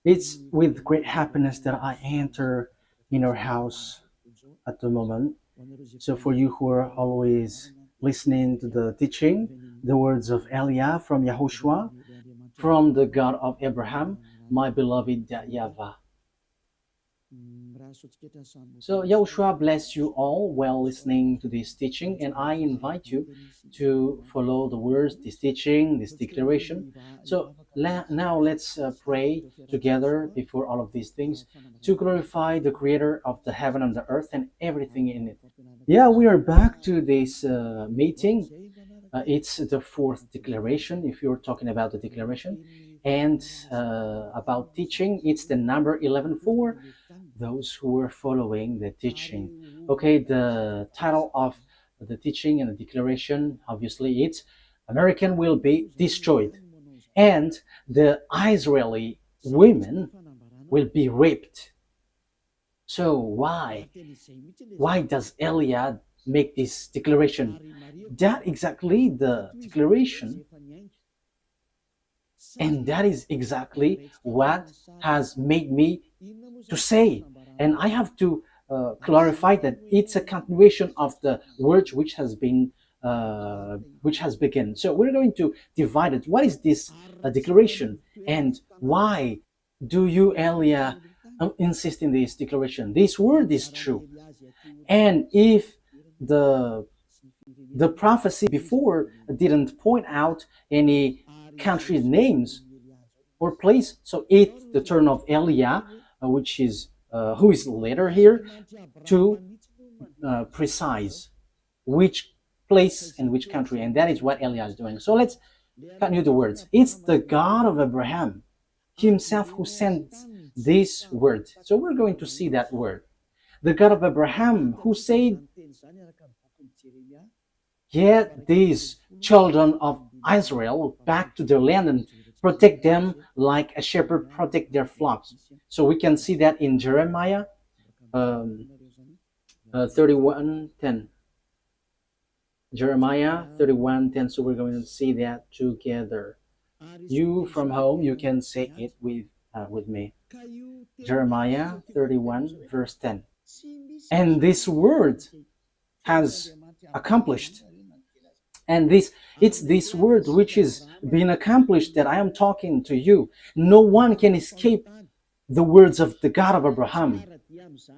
It's with great happiness that I enter in our house at the moment. So for you who are always listening to the teaching, the words of Eliah from YAHOSHUAH, from the God of Abraham, my beloved YAHVAH. So Yahushua bless you all while listening to this teaching, and I invite you to follow the words, this teaching, this declaration. So now let's pray together before all of these things to glorify the Creator of the heaven and the earth and everything in it. Yeah, we are back to this meeting. It's the fourth declaration, if you're talking about the declaration. And about teaching, it's the number 11 for those who are following the teaching. Okay, the title of the teaching and the declaration, obviously, it's American will be destroyed. And the Israeli women will be raped. So why? Why does Eliah make this declaration? That exactly the declaration, and that is exactly what has made me to say. And I have to clarify that it's a continuation of the word which has begun. So we're going to divide it. What is this declaration, and why do you, Eliah, insist in this declaration? This word is true, and if the prophecy before didn't point out any country names or place, so it's the turn of Eliah, which is who is later here, to precise which place and which country, and that is what Eliah is doing. So let's continue the words. It's the God of Abraham himself who sends this word. So we're going to see that word. The God of Abraham who said, get these children of Israel back to their land and protect them like a shepherd protect their flocks. So we can see that in Jeremiah 31:10. Jeremiah 31:10. So we're going to see that together. You from home, you can say it with me. Jeremiah 31 verse 10. And this word has accomplished. And it's this word which is being accomplished that I am talking to you. No one can escape the words of the God of Abraham.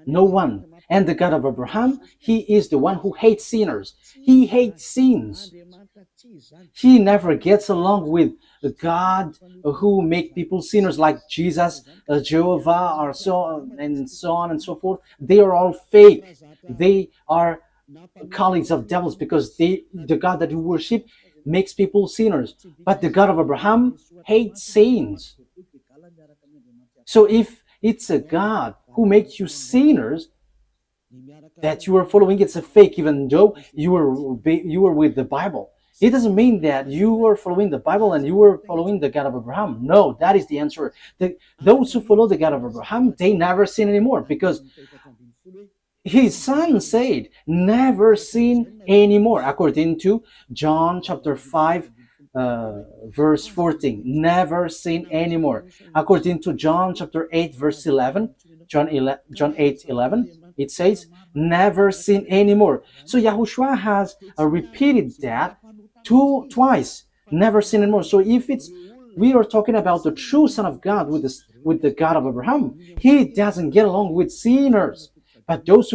No one. And the God of Abraham, he is the one who hates sinners. He hates sins. He never gets along with God who make people sinners like Jesus, Jehovah, or so on and so forth. They are all fake. They are colleagues of devils because the God that you worship makes people sinners. But the God of Abraham hates sins. So if it's a God who makes you sinners that you are following, it's a fake, even though you are with the Bible. It doesn't mean that you are following the Bible and you are following the God of Abraham. No, that is the answer. Those who follow the God of Abraham, they never sin anymore, because his son said, never sin anymore, according to John chapter 5, verse 14. Never sin anymore. According to John chapter 8, verse 11, John 8:11, it says, never sin anymore. So Yahushua has repeated that twice, never sin anymore. So if we are talking about the true Son of God with the God of Abraham, he doesn't get along with sinners. But those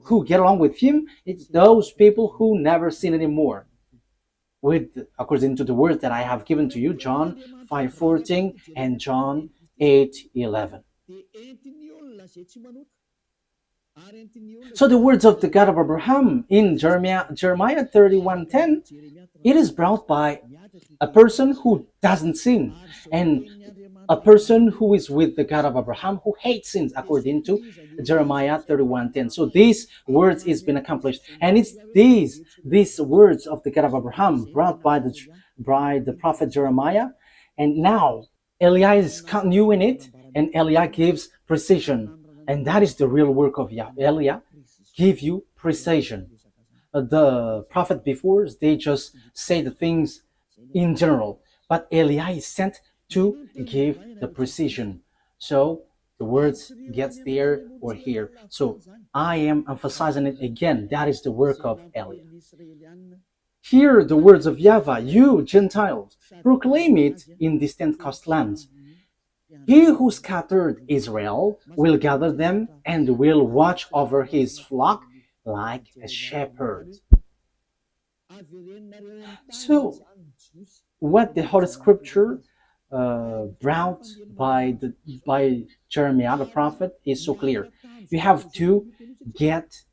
who get along with him, it's those people who never sin anymore. According to the word that I have given to you, John 5:14 and John 8:11. So the words of the God of Abraham in Jeremiah 31:10, it is brought by a person who doesn't sin, and a person who is with the God of Abraham who hates sins, according to Jeremiah 31:10. So these words is been accomplished, and it's these words of the God of Abraham brought by the prophet Jeremiah, and now Eliah is continuing it, and Eliah gives precision, and that is the real work of Eliah, give you precision. The prophet before, they just say the things in general, but Eliah is sent to give the precision. So the words gets there or here. So I am emphasizing it again. That is the work of Eliah. Hear the words of YAHVAH, you Gentiles, proclaim it in distant coastlands. He who scattered Israel will gather them and will watch over his flock like a shepherd. So, what the Holy Scripture brought by Jeremiah the prophet is so clear. You have to get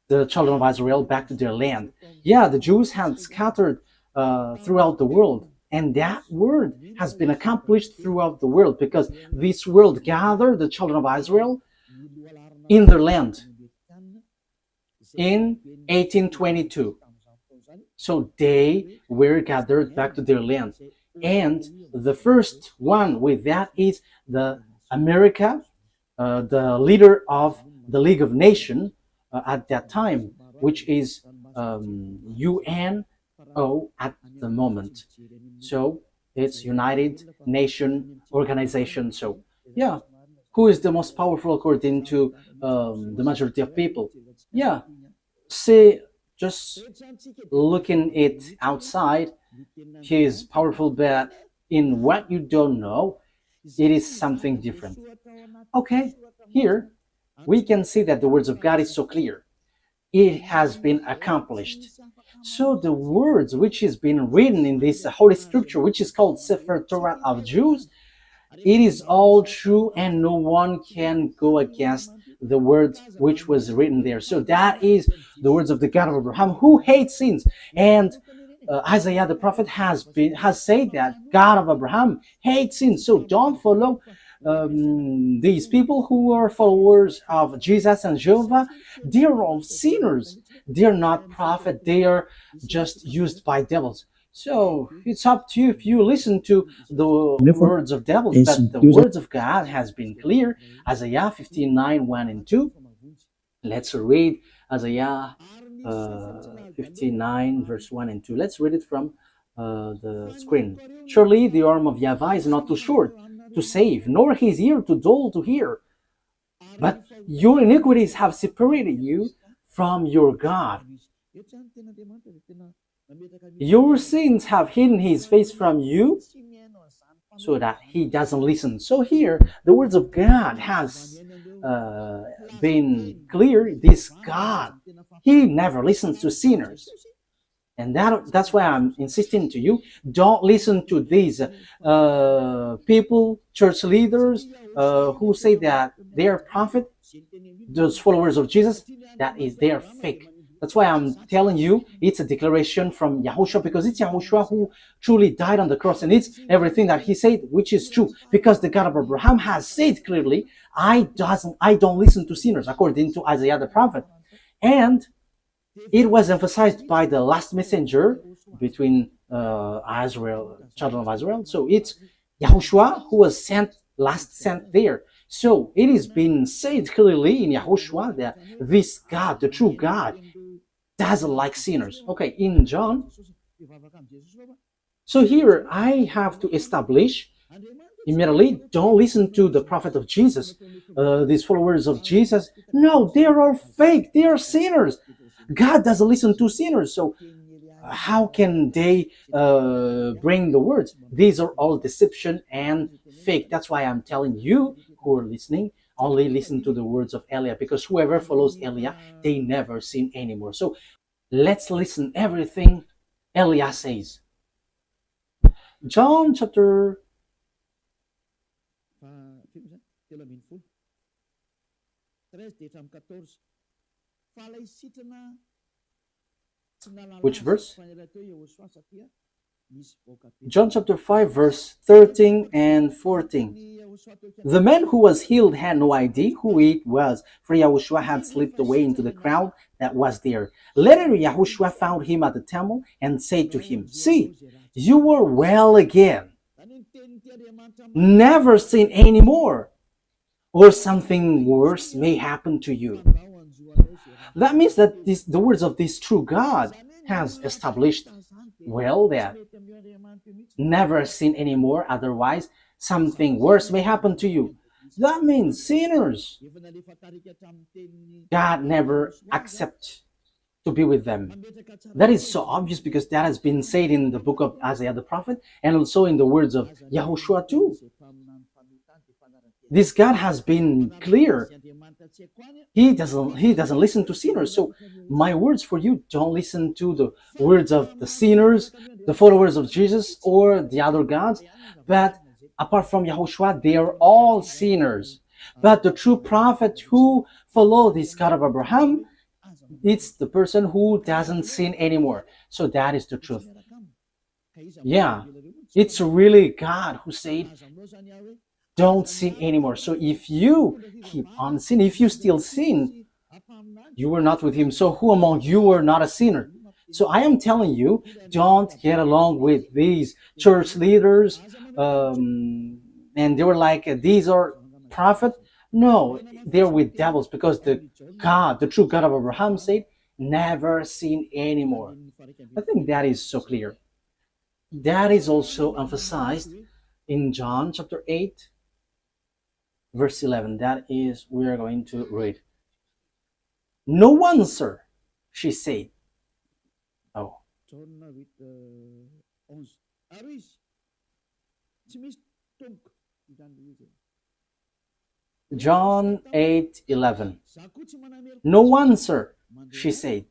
the children of Israel back to their land. Yeah, the Jews had scattered throughout the world, and that word has been accomplished throughout the world because this world gathered the children of Israel in their land in 1822. So they were gathered back to their land. And the first one with that is the America, the leader of the League of Nations at that time, which is UNO at the moment. So it's United Nation Organization. So yeah, who is the most powerful according to the majority of people? Yeah, say just looking it outside, he is powerful, but in what you don't know, it is something different. Okay, here we can see that the words of God is so clear. It has been accomplished. So the words which is being written in this Holy Scripture, which is called Sefer Torah of Jews, it is all true and no one can go against the words which was written there. So that is the words of the God of Abraham, who hates sins. And Isaiah the prophet has said that God of Abraham hates sins. So don't follow these people who are followers of Jesus and Jehovah. They are all sinners. They are not prophets. They are just used by devils. So it's up to you if you listen to the words of devils, but the words of God has been clear. Isaiah 59, 1 and 2. Let's read Isaiah 59, verse 1 and 2. Let's read it from the screen. Surely the arm of YAHVAH is not too short to save, nor his ear too dull to hear. But your iniquities have separated you from your God. Your sins have hidden his face from you so that he doesn't listen. So here, the words of God has been clear. This God, he never listens to sinners. And that's why I'm insisting to you, don't listen to these people, church leaders, who say that they are prophet, those followers of Jesus, that is, they are fake. That's why I'm telling you, it's a declaration from YAHOSHUAH, because it's YAHOSHUAH who truly died on the cross, and it's everything that he said, which is true, because the God of Abraham has said clearly, I don't listen to sinners, according to Isaiah the prophet. And it was emphasized by the last messenger between Israel, children of Israel. So it's YAHOSHUAH who was last sent there. So it is being said clearly in YAHOSHUAH that this God, the true God, doesn't like sinners. Okay, in John. So here I have to establish immediately, don't listen to the prophet of Jesus, these followers of Jesus. No, they are all fake. They are sinners. God doesn't listen to sinners. So how can they bring the words? These are all deception and fake. That's why I'm telling you who are listening, only listen to the words of Eliah, because whoever follows Eliah, they never sin anymore. So let's listen everything Eliah says. John chapter which verse? John chapter 5, verse 13 and 14. The man who was healed had no idea who it was, for YAHOSHUAH had slipped away into the crowd that was there. Later, YAHOSHUAH found him at the temple and said to him, "See, you are well again. Never sin anymore, or something worse may happen to you." That means that the words of this true God has established well that never sin anymore, otherwise something worse may happen to you. That means sinners, God never accepts to be with them. That is so obvious because that has been said in the book of Isaiah the prophet and also in the words of YAHOSHUAH too. This God has been clear. He doesn't listen to sinners. So my words for you, don't listen to the words of the sinners, the followers of Jesus, or the other gods. But apart from YAHOSHUAH, they are all sinners. But the true prophet who follows this God of Abraham, it's the person who doesn't sin anymore. So that is the truth. Yeah, it's really God who said, don't sin anymore. So if you keep on sinning, if you still sin, you were not with him. So who among you are not a sinner? So I am telling you, don't get along with these church leaders. And they were like, these are prophets. No, they're with devils because the true God of Abraham said, never sin anymore. I think that is so clear. That is also emphasized in John chapter 8, verse 11. That is, we are going to read. No one, sir, she said. Oh. John 8:11. No one, sir, she said.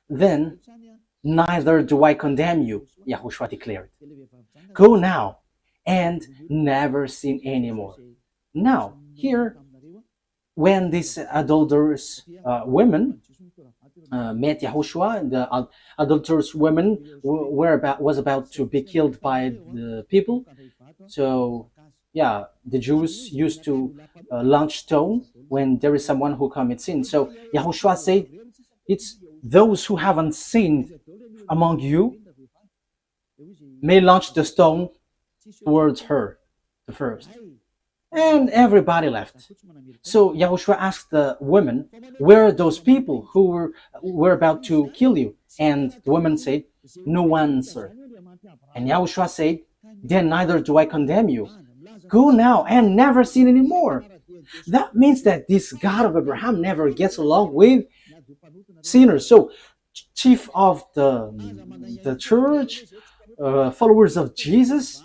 Then, neither do I condemn you, YAHOSHUAH declared. Go now and never sin anymore. Now, here, when these adulterous women met YAHOSHUAH, the adulterous women was about to be killed by the people. So, yeah, the Jews used to launch stone when there is someone who commits sin. So YAHOSHUAH said, it's those who haven't sinned among you may launch the stone towards her, the first. And everybody left. So YAHOSHUAH asked the women, where are those people who were about to kill you? And the woman said, no one, sir. And YAHOSHUAH said, then neither do I condemn you. Go now and never sin anymore. That means that this God of Abraham never gets along with sinners. So chief of the church, followers of Jesus,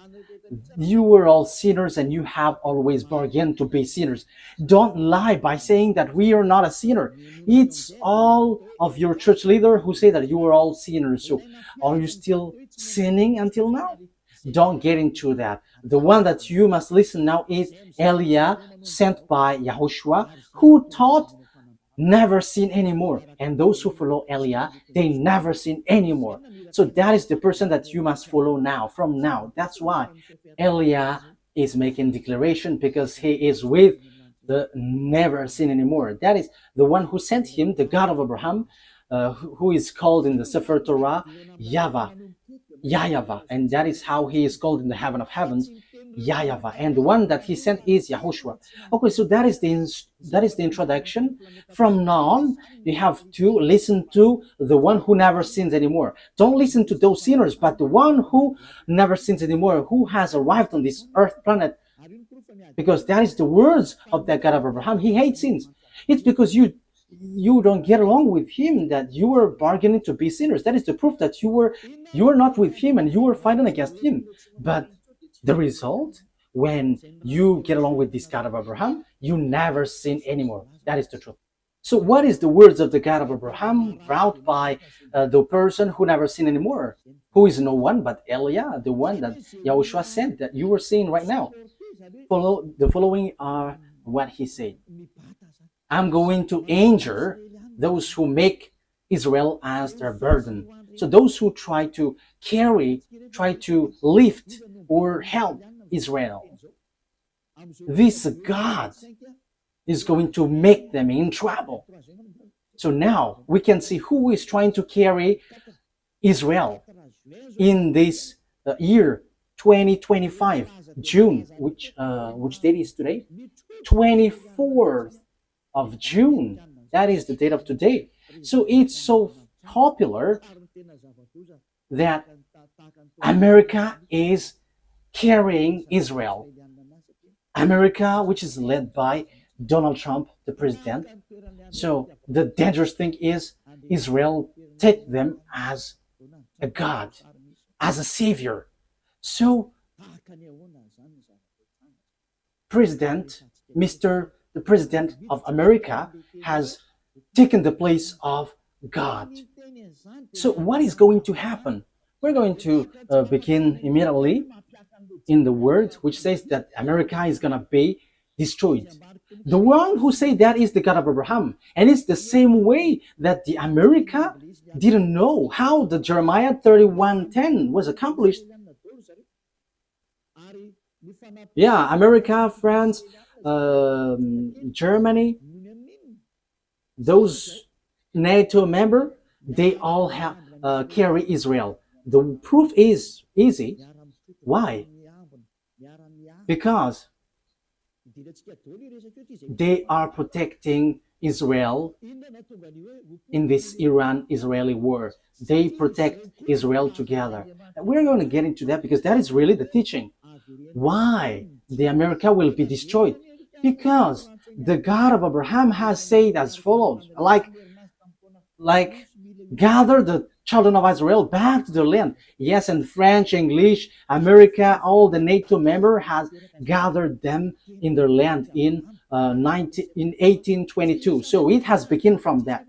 you were all sinners and you have always bargained to be sinners. Don't lie by saying that we are not a sinner. It's all of your church leader who say that you are all sinners. So are you still sinning until now? Don't get into that. The one that you must listen now is Eliah, sent by YAHOSHUAH, who taught never sin anymore. And those who follow Eliah, they never sin anymore. So that is the person that you must follow now, from now. That's why Eliah is making declaration, because he is with the never sin anymore. That is the one who sent him, the God of Abraham, who is called in the Sefer Torah YAHVAH, YAHVAH, and that is how he is called in the heaven of heavens, YAHVAH, and the one that he sent is YAHOSHUAH. Okay, so that is the introduction. From now on, you have to listen to the one who never sins anymore. Don't listen to those sinners, but the one who never sins anymore, who has arrived on this earth planet, because that is the words of that God of Abraham. He hates sins. It's because you don't get along with him that you were bargaining to be sinners. That is the proof that you were not with him and you were fighting against him. But the result, when you get along with this God of Abraham, you never sin anymore. That is the truth. So what is the words of the God of Abraham brought by the person who never sinned anymore? Who is no one but Eliah, the one that YAHOSHUAH sent, that you were seeing right now. The following are what he said. I'm going to injure those who make Israel as their burden. So those who try to lift or help Israel, this God is going to make them in trouble. So now we can see who is trying to carry Israel in this year 2025, June, which date is today? 24th of June. That is the date of today. So it's so popular that America is carrying Israel. America, which is led by Donald Trump, the president. So the dangerous thing is Israel take them as a God, as a savior. So President, Mr. the President of America has taken the place of God. So what is going to happen? We're going to begin immediately in the word which says that America is going to be destroyed. The one who say that is the God of Abraham. And it's the same way that the America didn't know how the Jeremiah 31:10 was accomplished. Yeah, America, France, Germany, those NATO member, they all have carry Israel. The proof is easy. Why? Because they are protecting Israel in this Iran-Israeli war. They protect Israel together. And we're going to get into that because that is really the teaching. Why the America will be destroyed? Because the God of Abraham has said as follows, like gather the children of Israel back to the land. Yes, and French, English, America, all the NATO member has gathered them in their land in 1822. So it has begun from that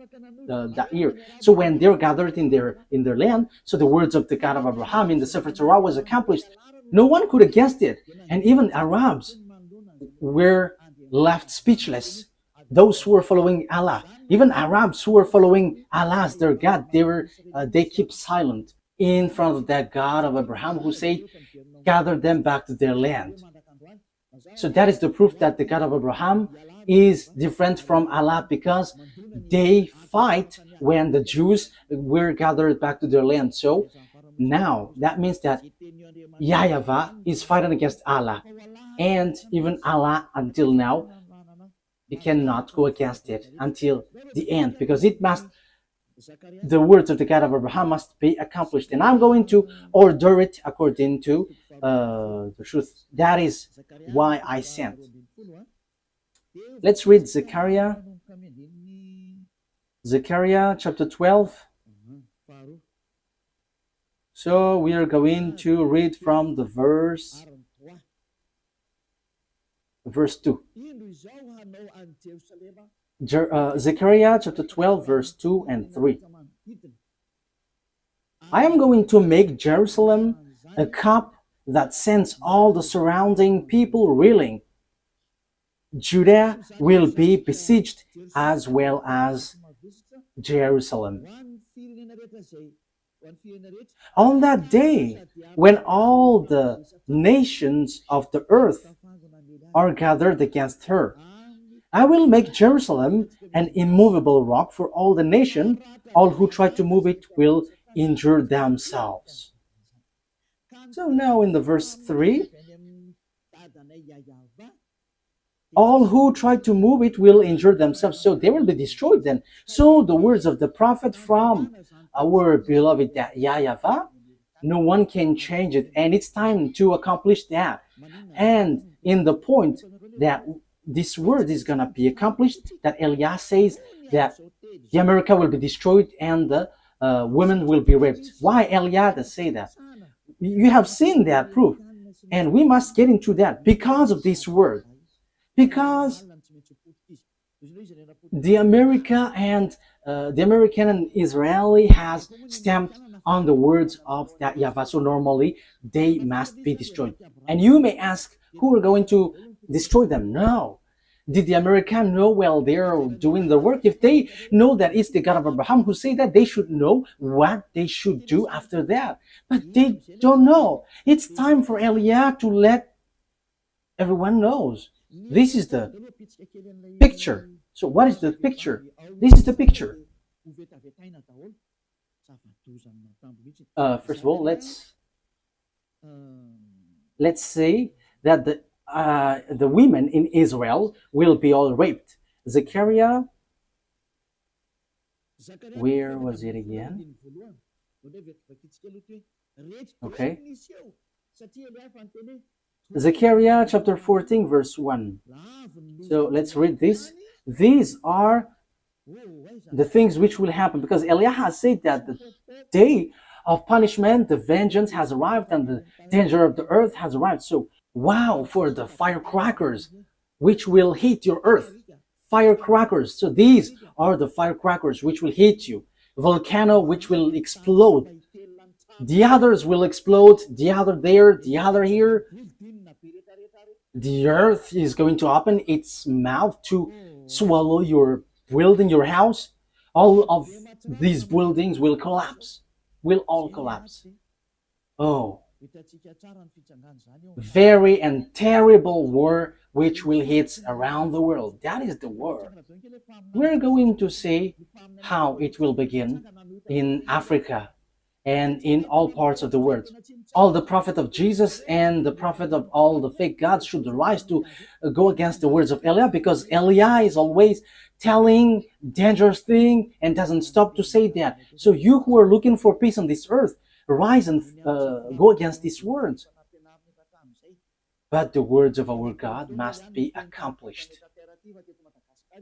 year. So when they're gathered in their land, so the words of the God of Abraham in the Sefer Torah was accomplished. No one could have guessed it, and even Arabs were left speechless. Those who were following Allah, even Arabs who were following Allah as their God, they keep silent in front of that God of Abraham who said, gather them back to their land. So that is the proof that the God of Abraham is different from Allah, because they fight when the Jews were gathered back to their land. So now that means that YAHVAH is fighting against Allah, and even Allah until now, he cannot go against it until the end, because the words of the God of Abraham must be accomplished, and I'm going to order it according to the truth. That is why I sent. Let's read Zechariah chapter 12. So we are going to read from the verse 2. Zechariah chapter 12, verse 2 and 3. I am going to make Jerusalem a cup that sends all the surrounding people reeling. Judah will be besieged as well as Jerusalem. On that day, when all the nations of the earth are gathered against her, I will make Jerusalem an immovable rock for all the nation. All who try to move it will injure themselves. So now in the verse 3, all who try to move it will injure themselves. So they will be destroyed then. So the words of the prophet from our beloved YAHVAH, no one can change it. And it's time to accomplish that. And in the point that this word is going to be accomplished, that Elias says that the America will be destroyed and the women will be raped. Why Elias say that? You have seen that proof. And we must get into that because of this word. Because the American and Israeli has stamped on the words of that YAHVAH. So normally they must be destroyed. And you may ask, who are going to destroy them? No. Did the American know? Well, they're doing the work. If they know that it's the God of Abraham who say that, they should know what they should do after that. But they don't know. It's time for Eliah to let everyone knows. This is the picture. So what is the picture? This is the picture. First of all, let's say that the women in Israel will be all raped. Zechariah, where was it again? Okay? Zechariah chapter 14 verse 1. So let's read this. These are the things which will happen, because Eliah has said that the day of punishment, the vengeance has arrived, and the danger of the earth has arrived. So wow for the firecrackers which will hit your earth. Firecrackers. So these are the firecrackers which will hit you. Volcano which will explode. The others will explode, the other there, the other here. The earth is going to open its mouth to swallow your building, your house. All of these buildings will collapse, will all collapse. Oh, very and terrible war which will hit around the world. That is the war. We're going to see how it will begin in Africa and in all parts of the world. All the prophet of Jesus and the prophet of all the fake gods should rise to go against the words of Eliah, because Eliah is always telling dangerous thing and doesn't stop to say that. So you who are looking for peace on this earth, rise and go against these words. But the words of our God must be accomplished,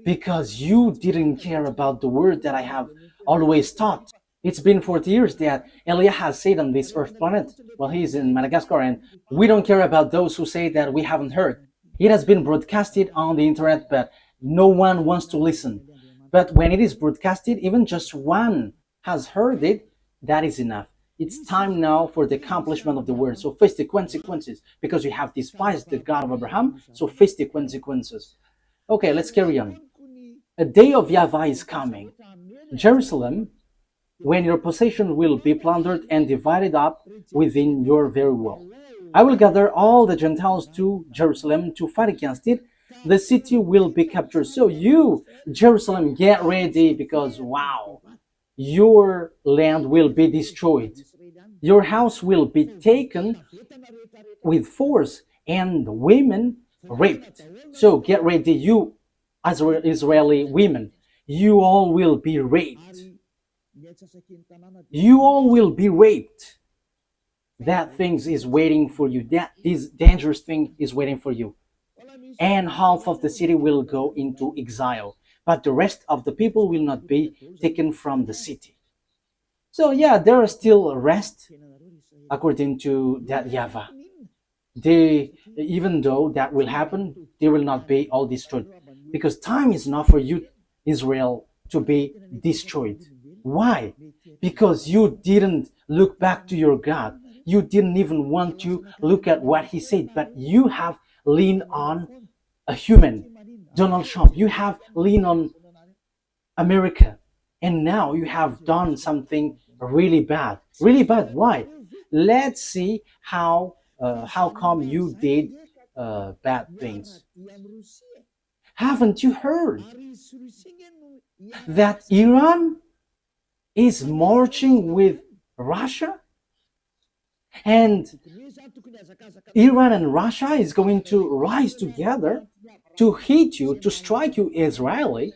because you didn't care about the word that I have always taught. It's been 40 years that Eliah has said on this earth planet. Well, he's in Madagascar, and we don't care about those who say that we haven't heard. It has been broadcasted on the internet, but no one wants to listen. But when it is broadcasted, even just one has heard it, that is enough. It's time now for the accomplishment of the word. So face the consequences, because you have despised the God of Abraham. So face the consequences. Okay, let's carry on. A day of YAHVAH is coming. Jerusalem, when your possession will be plundered and divided up within your very wall. I will gather all the Gentiles to Jerusalem to fight against it. The city will be captured. So you, Jerusalem, get ready, because wow, your land will be destroyed. Your house will be taken with force and women raped. So get ready, you Israeli women. You all will be raped. You all will be raped. That thing is waiting for you. This dangerous thing is waiting for you. And half of the city will go into exile, but the rest of the people will not be taken from the city. So yeah, there are still rest according to that YAHVAH. Even though that will happen, they will not be all destroyed, because time is not for you, Israel, to be destroyed. Why? Because you didn't look back to your God. You didn't even want to look at what he said, but you have leaned on a human, Donald Trump. You have leaned on America, and now you have done something really bad. Really bad. Why? Let's see how come you did bad things. Haven't you heard that Iran is marching with Russia? And Iran and Russia is going to rise together to hit you, to strike you, Israeli.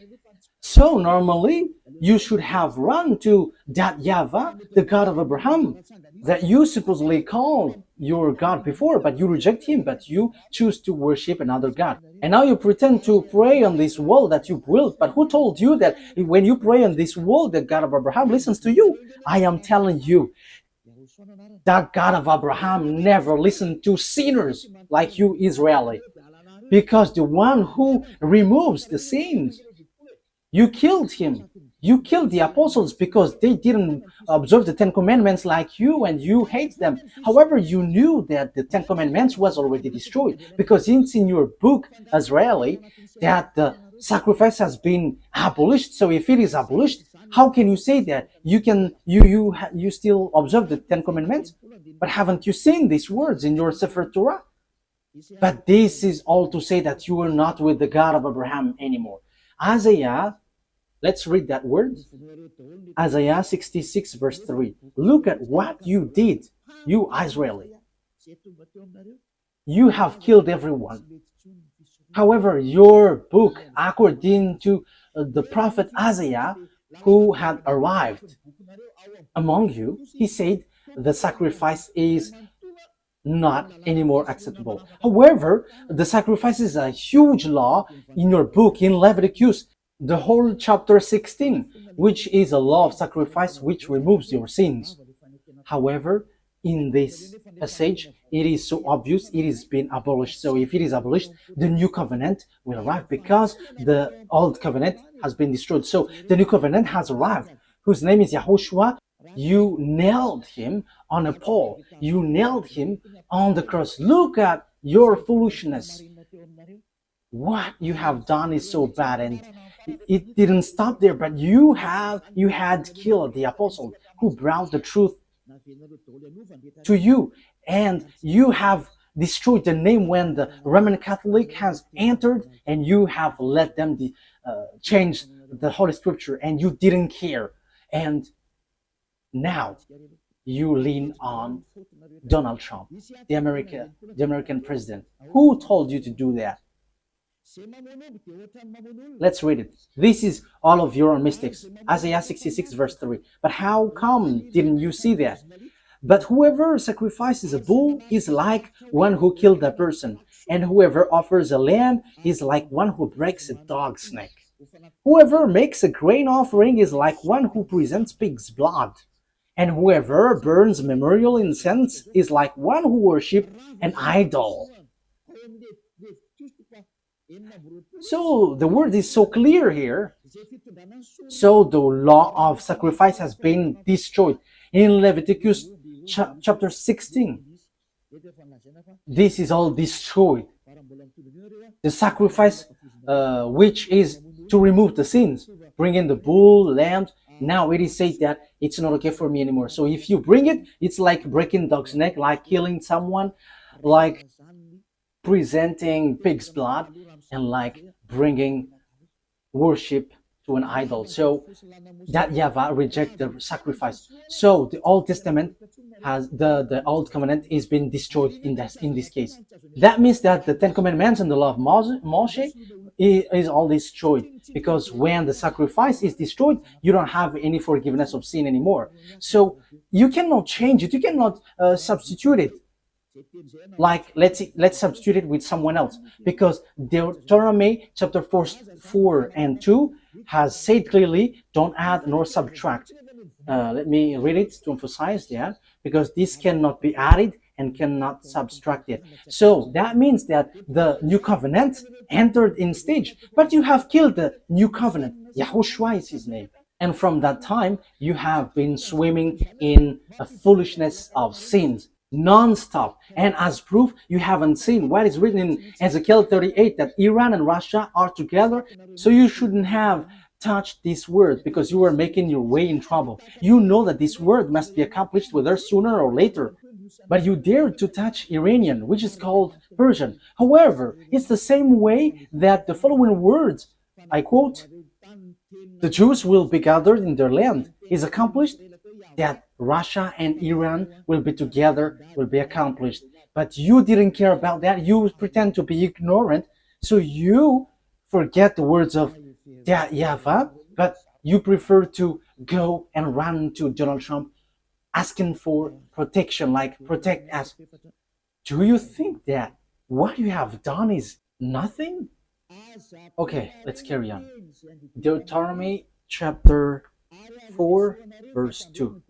So normally you should have run to that YAHVAH, the God of Abraham, that you supposedly call your God before, but you reject him, but you choose to worship another God. And now you pretend to pray on this wall that you built. But who told you that when you pray on this wall, the God of Abraham listens to you? I am telling you, that God of Abraham never listened to sinners like you, Israeli, because the one who removes the sins, you killed him. You killed the apostles because they didn't observe the Ten Commandments like you, and you hate them. However, you knew that the Ten Commandments was already destroyed, because it's in your book, Israeli, that the sacrifice has been abolished. So if it is abolished, how can you say that you still observe the Ten Commandments? But haven't you seen these words in your Sefer Torah? But this is all to say that you are not with the God of Abraham anymore. Isaiah, let's read that word. Isaiah 66 verse 3. Look at what you did, you Israeli. You have killed everyone. However, your book, according to the prophet Isaiah, who had arrived among you, he said, the sacrifice is not anymore acceptable. However, the sacrifice is a huge law in your book, in Leviticus, the whole chapter 16, which is a law of sacrifice which removes your sins. However, in this passage, it is so obvious it is being abolished. So if it is abolished, the new covenant will arrive because the old covenant has been destroyed. So the new covenant has arrived, whose name is YAHOSHUAH. You nailed him on a pole. You nailed him on the cross. Look at your foolishness. What you have done is so bad, and it didn't stop there, but you had killed the apostle who brought the truth to you, and you have destroyed the name when the Roman Catholic has entered, and you have let them change the Holy Scripture, and you didn't care. And now you lean on Donald Trump, the American president. Who told you to do that? Let's read it. This is all of your mistakes. Isaiah 66 verse 3. But how come didn't you see that? But whoever sacrifices a bull is like one who killed a person, and whoever offers a lamb is like one who breaks a dog's neck. Whoever makes a grain offering is like one who presents pig's blood. And whoever burns memorial incense is like one who worships an idol. So the word is so clear here. So the law of sacrifice has been destroyed. In Leviticus chapter 16, this is all destroyed. The sacrifice, which is to remove the sins, bring in the bull, lamb. Now it is said that it's not okay for me anymore. So if you bring it, it's like breaking dog's neck, like killing someone, like presenting pig's blood, and like bringing worship to an idol. So that YAHVAH reject the sacrifice. So the Old Testament has the Old Covenant is being destroyed in this case. That means that the Ten Commandments and the law of Moshe is all destroyed, because when the sacrifice is destroyed, you don't have any forgiveness of sin anymore. So you cannot change it. You cannot substitute it. Like let's substitute it with someone else, because Deuteronomy chapter 4 and 2 has said clearly, don't add nor subtract. Let me read it to emphasize that, because this cannot be added and cannot subtract it. So that means that the new covenant entered in stage, but you have killed the new covenant. YAHOSHUAH is his name. And from that time, you have been swimming in a foolishness of sins non-stop. And as proof, you haven't seen what is written in Ezekiel 38, that Iran and Russia are together. So you shouldn't have touched this word, because you are making your way in trouble. You know that this word must be accomplished whether sooner or later. But you dared to touch Iranian, which is called Persian. However, it's the same way that the following words, I quote, the Jews will be gathered in their land, is accomplished, that Russia and Iran will be together, will be accomplished. But you didn't care about that. You pretend to be ignorant. So you forget the words of YAHVAH, but you prefer to go and run to Donald Trump asking for protection, like protect us. Do you think that what you have done is nothing? Okay, let's carry on. Deuteronomy chapter 4 verse 2.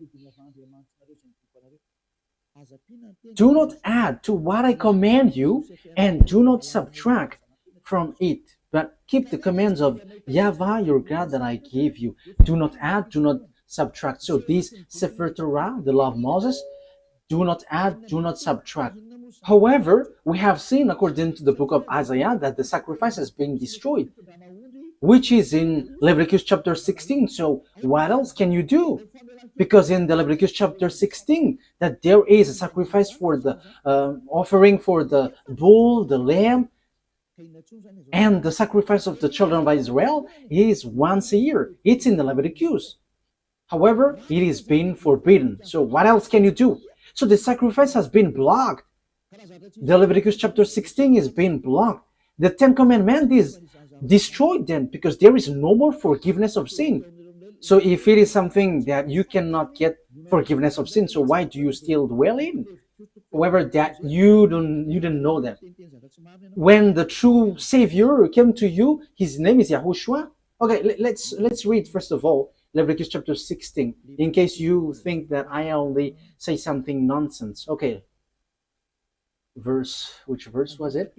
Do not add to what I command you, and do not subtract from it, but keep the commands of YAHVAH your God that I gave you. Do not add, do not subtract. So this Sefer Torah, the law of Moses, do not add, do not subtract. However, we have seen according to the book of Isaiah that the sacrifice has been destroyed, which is in Leviticus chapter 16. So what else can you do? Because in the Leviticus chapter 16, that there is a sacrifice for the offering for the bull, the lamb, and the sacrifice of the children of Israel is once a year. It's in the Leviticus. However, it is being forbidden. So what else can you do? So the sacrifice has been blocked. The Leviticus chapter 16 is being blocked. The Ten Commandments is destroyed then, because there is no more forgiveness of sin. So if it is something that you cannot get forgiveness of sin. So why do you still dwell in? However, that you didn't know that. When the true Savior came to you, his name is Yahushua. Okay, let's read first of all Leviticus chapter 16, in case you think that I only say something nonsense. Okay, which verse was it?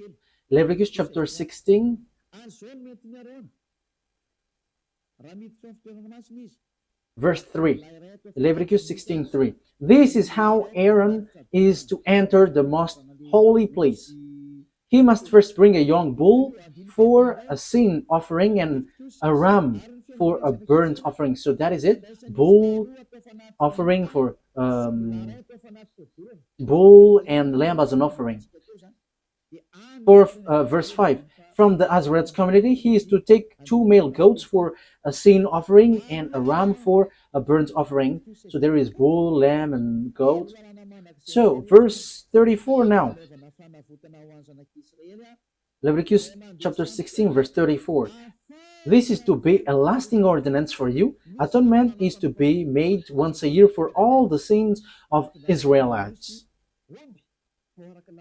Leviticus chapter 16, verse 3. Leviticus 16:3. This is how Aaron is to enter the most holy place. He must first bring a young bull for a sin offering and a ram for a burnt offering. So that is it. Bull offering for bull and lamb as an offering. For verse 5. From the Azarite community, he is to take 2 male goats for a sin offering and a ram for a burnt offering. So there is bull, lamb, and goat. So verse 34 now. Leviticus chapter 16, verse 34. This is to be a lasting ordinance for you. Atonement is to be made once a year for all the sins of Israelites.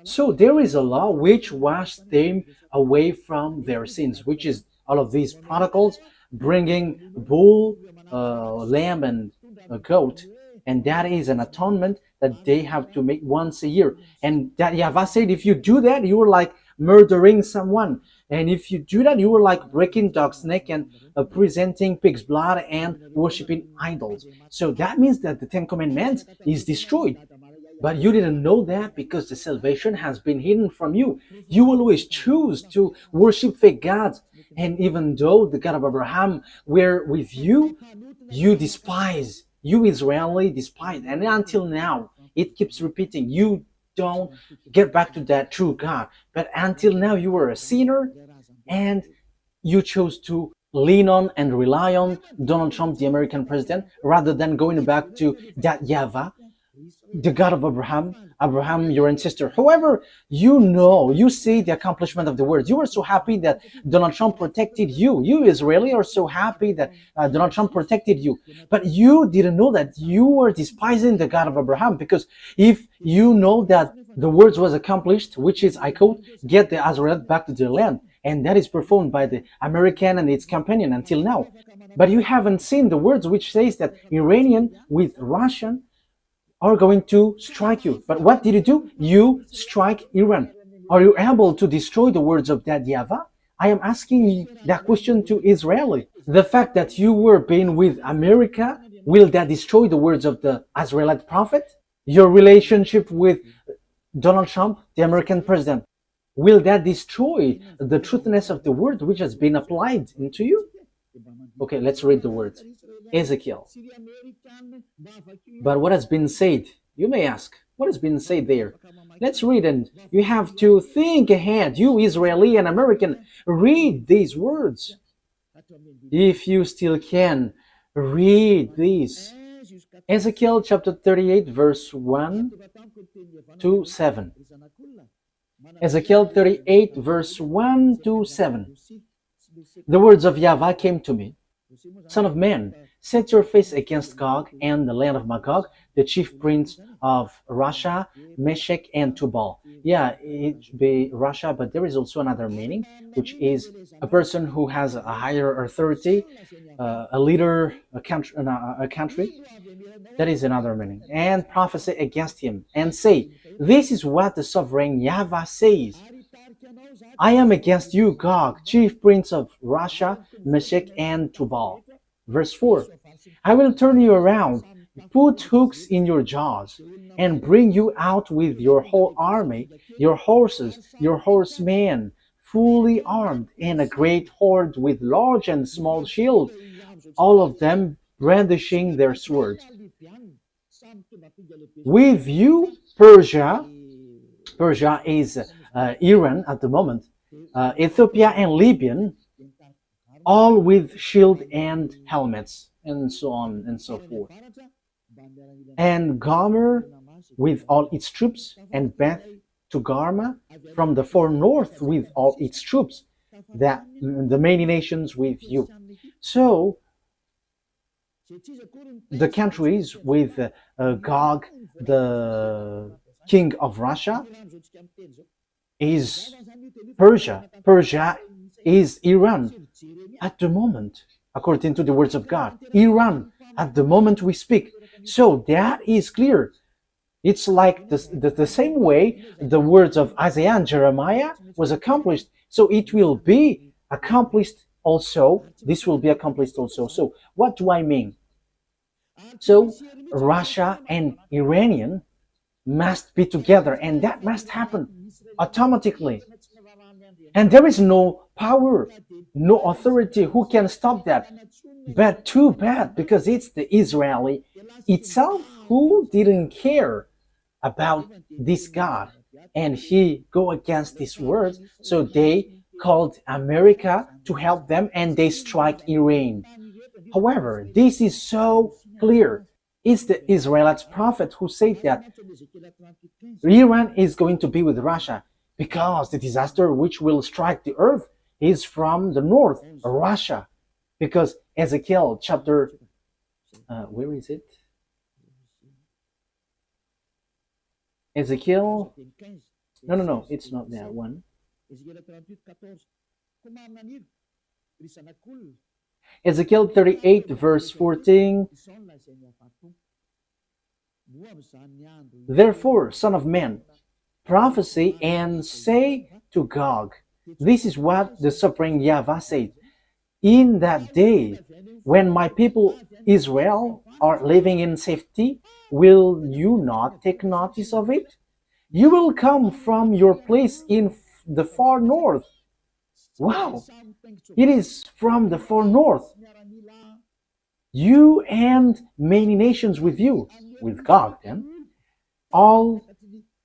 So there is a law which washed them away from their sins, which is all of these protocols, bringing bull, lamb, and a goat. And that is an atonement that they have to make once a year. And that YAHVAH said, if you do that, you are like murdering someone. And if you do that, you are like breaking dog's neck and presenting pig's blood and worshiping idols. So that means that the 10 Commandments is destroyed. But you didn't know that because the salvation has been hidden from you. You always choose to worship fake gods. And even though the God of Abraham were with you, you despise. You Israeli despise. And until now, it keeps repeating. You don't get back to that true God. But until now, you were a sinner and you chose to lean on and rely on Donald Trump, the American president, rather than going back to that YAHVAH, the God of Abraham, your ancestor. However, you see the accomplishment of the words. You were so happy that Donald Trump protected you. You Israeli are so happy that Donald Trump protected you. But you didn't know that you were despising the God of Abraham, because if you know that the words was accomplished, which is, I quote, get the Azarite back to their land. And that is performed by the American and its companion until now. But you haven't seen the words which says that Iranian with Russian are going to strike you. But what did you do? You strike Iran. Are you able to destroy the words of that YAHVAH? I am asking that question to Israeli. The fact that you were being with America, will that destroy the words of the Israelite prophet? Your relationship with Donald Trump, the American president, will that destroy the truthness of the word which has been applied into you? Okay, let's read the words. Ezekiel. But what has been said? You may ask, what has been said there? Let's read, and you have to think ahead. You Israeli and American, read these words. If you still can, read these. Ezekiel chapter 38, verse 1 to 7. Ezekiel 38, verse 1 to 7. The words of YAHVAH came to me. Son of man, set your face against Gog and the land of Magog, the chief prince of Russia, Meshech, and Tubal. Yeah, it should be Russia, but there is also another meaning, which is a person who has a higher authority, a leader, a country. That is another meaning. And prophesy against him, and say, this is what the sovereign YAHVAH says. I am against you, Gog, chief prince of Russia, Meshech, and Tubal. Verse 4. I will turn you around, put hooks in your jaws, and bring you out with your whole army, your horses, your horsemen, fully armed, and a great horde with large and small shield, all of them brandishing their swords. With you, Persia is Iran at the moment, Ethiopia and Libya, all with shield and helmets, and so on and so forth. And Gomer with all its troops, and Beth Togarmah from the far north with all its troops, that the many nations with you. So the countries with Gog, the king of Russia, is Persia. Persia is Iran at the moment, according to the words of God. Iran at the moment we speak. So that is clear. It's like the same way the words of Isaiah and Jeremiah was accomplished. So it will be accomplished also. This will be accomplished also. So what do I mean? So Russia and Iranian must be together, and that must happen automatically. And there is no power, no authority who can stop that. But too bad, because it's the Israeli itself who didn't care about this God, and he go against this word. So they called America to help them, and they strike Iran. However, this is so clear. It's the Israelite prophet who said that Iran is going to be with Russia because the disaster which will strike the earth is from the north, Russia. Because Ezekiel chapter, where is it? Ezekiel, no, it's not that one. Ezekiel 38 verse 14. Therefore, son of man, prophesy and say to Gog, this is what the sovereign YAHVAH said. In that day, when my people Israel are living in safety, will you not take notice of it? You will come from your place in the far north. Wow! It is from the far north. You and many nations with you, with God then, all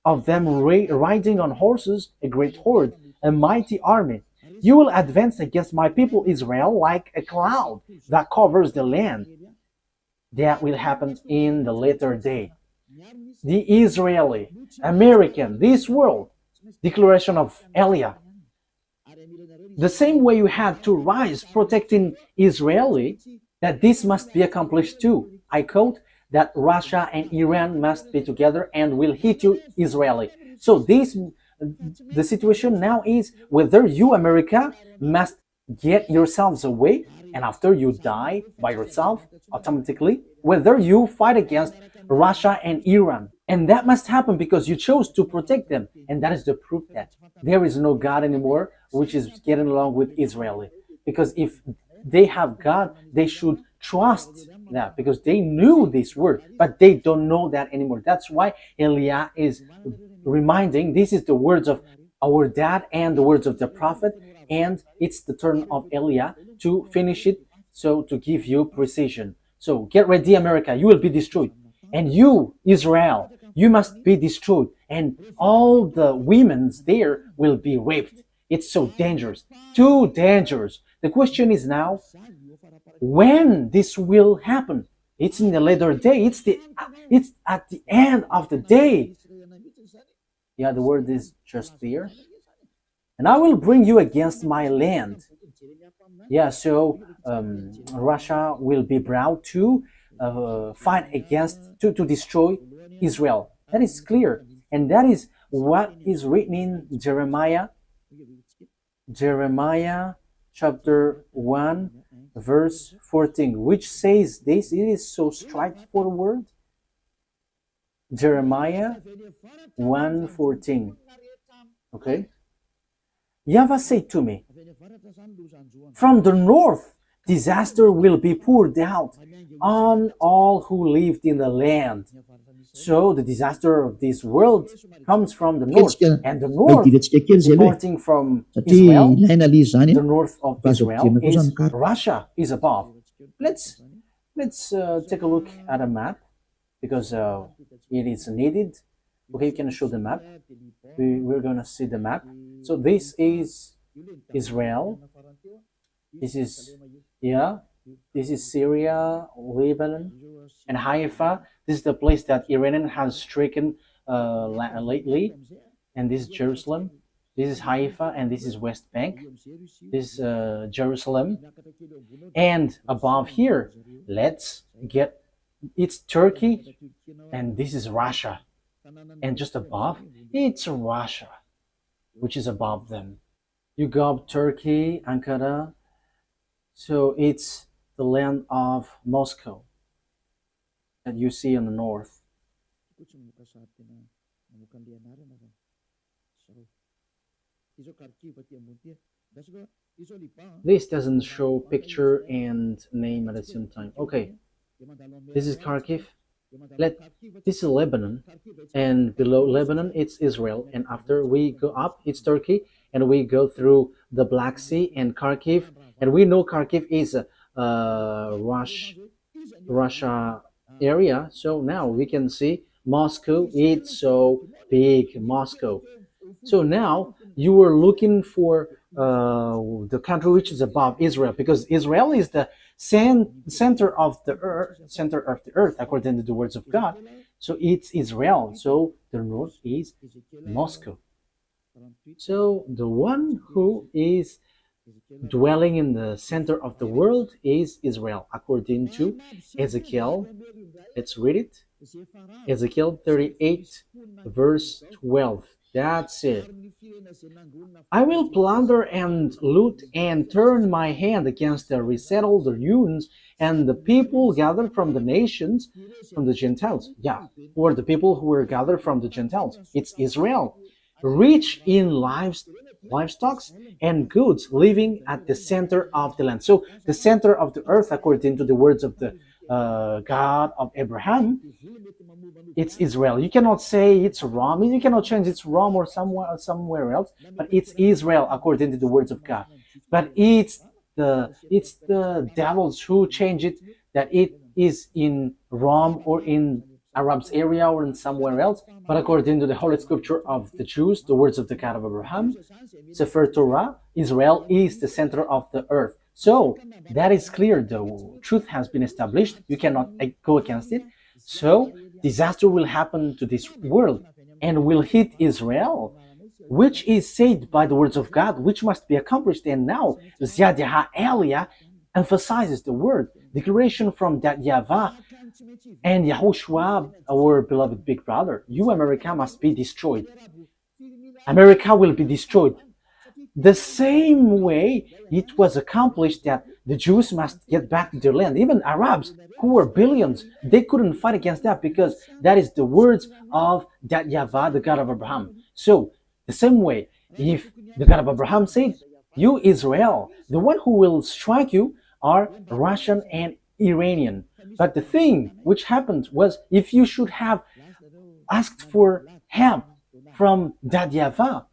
of them riding on horses, a great horde, a mighty army. You will advance against my people Israel like a cloud that covers the land. That will happen in the later day. The Israeli, American, this world, declaration of Eliah. The same way you had to rise protecting Israeli, that this must be accomplished too. I quote, that Russia and Iran must be together and will hit you Israeli. So the situation now is whether you, America, must get yourselves away, and after you die by yourself automatically, whether you fight against Russia and Iran. And that must happen because you chose to protect them. And that is the proof that there is no God anymore which is getting along with Israeli. Because if they have God, they should trust that, because they knew this word, but they don't know that anymore. That's why Eliah is reminding, this is the words of our dad and the words of the prophet, and it's the turn of Eliah to finish it, so to give you precision. So get ready, America, you will be destroyed. And you, Israel, you must be destroyed. And all the women there will be raped. It's so dangerous, too dangerous. The question is now, when this will happen? It's in the later day. It's at the end of the day. Yeah, the word is just there. And I will bring you against my land. Yeah, so Russia will be brought to fight against, to destroy Israel. That is clear. And that is what is written in Jeremiah chapter 1 verse 14, which says this. It is so straightforward. Jeremiah 1:14. Okay. YAHVAH said to me, from the north disaster will be poured out on all who lived in the land. So the disaster of this world comes from the north, and the north, reporting from Israel, the north of Israel is Russia is above. Let's take a look at a map, because it is needed. Okay, you can show the map. We're gonna see the map. So this is Israel. This is this is Syria, Lebanon, and Haifa. This is the place that Iran has stricken lately, and this is Jerusalem. This is Haifa, and this is West Bank. This is Jerusalem. And above here, let's get, it's Turkey, and this is Russia. And just above, it's Russia, which is above them. You go up Turkey, Ankara, so it's the land of Moscow that you see in the north. This doesn't show picture and name at the same time. Okay, this is Kharkiv. This is Lebanon, and below Lebanon it's Israel, and after we go up it's Turkey, and we go through the Black Sea and Kharkiv, and we know Kharkiv is a Russia area. So now we can see Moscow. It's so big, Moscow. So now you were looking for the country which is above Israel, because Israel is the center of the earth, according to the words of God. So it's Israel. So the north is Moscow. So the one who is dwelling in the center of the world is Israel, according to Ezekiel. Let's read it. Ezekiel 38, verse 12. That's it. I will plunder and loot and turn my hand against the resettled ruins and the people gathered from the nations, from the Gentiles. Yeah, or the people who were gathered from the Gentiles. It's Israel, rich in livestock and goods, living at the center of the land. So the center of the earth, according to the words of the God of Abraham, it's Israel. You cannot say it's Rome. You cannot change it's Rome or somewhere else, but it's Israel according to the words of God. But it's the devils who change it, that it is in Rome or in Arabs area or in somewhere else. But according to the Holy Scripture of the Jews, the words of the God of Abraham, Sefer Torah, Israel is the center of the earth. So that is clear. The truth has been established. You cannot go against it. So disaster will happen to this world and will hit Israel, which is said by the words of God, which must be accomplished. And now YAH Elia emphasizes the word declaration from that YAHVAH and YAHOSHUAH, our beloved big brother. You, America, must be destroyed. America will be destroyed. The same way it was accomplished that the Jews must get back to their land. Even Arabs, who were billions, they couldn't fight against that, because that is the words of that YAHVAH, the God of Abraham. So, the same way, if the God of Abraham said, you Israel, the one who will strike you are Russian and Iranian. But the thing which happened was, if you should have asked for help from that YAHVAH,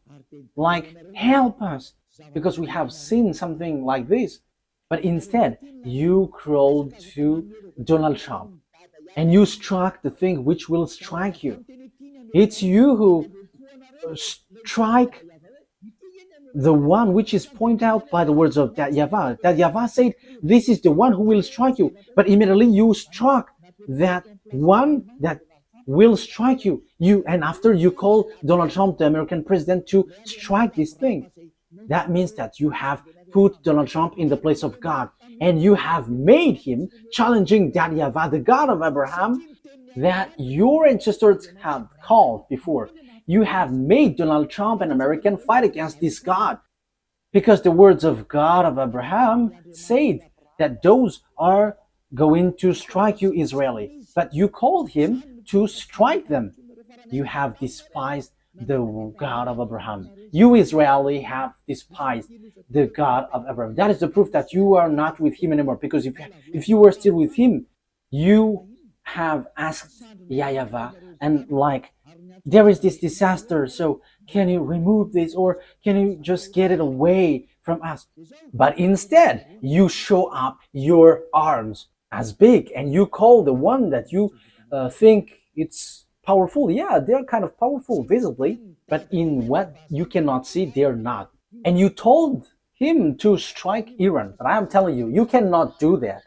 like, help us, because we have seen something like this. But instead, you crawled to Donald Trump and you struck the thing which will strike you. It's you who strike the one which is pointed out by the words of that YAHVAH. That YAHVAH said, this is the one who will strike you. But immediately you struck that one that will strike you. And after you call Donald Trump, the American president, to strike this thing, that means that you have put Donald Trump in the place of God, and you have made him challenging that YAHVAH, the God of Abraham, that your ancestors have called before. You have made Donald Trump, an American, fight against this God, because the words of God of Abraham said that those are going to strike you, Israeli. But you called him to strike them. You have despised the God of Abraham. You Israeli have despised the God of Abraham. That is the proof that you are not with him anymore, because if you were still with him, you have asked YAHVAH, and like, there is this disaster, so can you remove this, or can you just get it away from us? But instead, you show up your arms as big, and you call the one that you think it's powerful. Yeah, they're kind of powerful visibly, but in what you cannot see, they're not. And you told him to strike Iran, but I am telling you, you cannot do that.